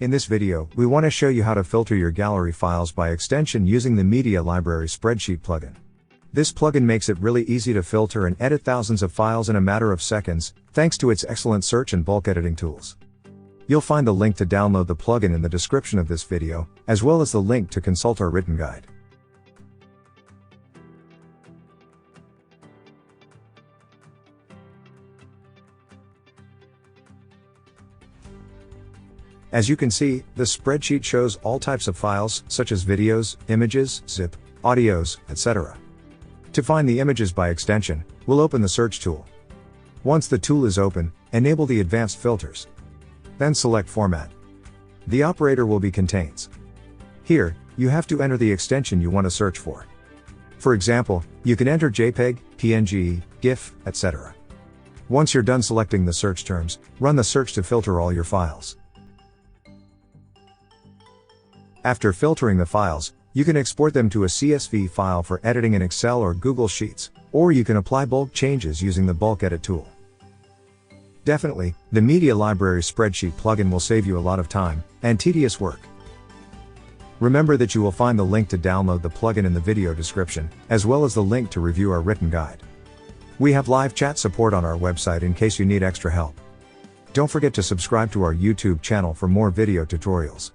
In this video, we want to show you how to filter your gallery files by extension using the Media Library Spreadsheet plugin. This plugin makes it really easy to filter and edit thousands of files in a matter of seconds, thanks to its excellent search and bulk editing tools. You'll find the link to download the plugin in the description of this video, as well as the link to consult our written guide. As you can see, the spreadsheet shows all types of files, such as videos, images, zip, audios, etc. To find the images by extension, we'll open the search tool. Once the tool is open, enable the advanced filters. Then select Format. The operator will be Contains. Here, you have to enter the extension you want to search for. For example, you can enter JPEG, PNG, GIF, etc. Once you're done selecting the search terms, run the search to filter all your files. After filtering the files, you can export them to a CSV file for editing in Excel or Google Sheets, or you can apply bulk changes using the bulk edit tool. Definitely, the Media Library Spreadsheet plugin will save you a lot of time and tedious work. Remember that you will find the link to download the plugin in the video description, as well as the link to review our written guide. We have live chat support on our website in case you need extra help. Don't forget to subscribe to our YouTube channel for more video tutorials.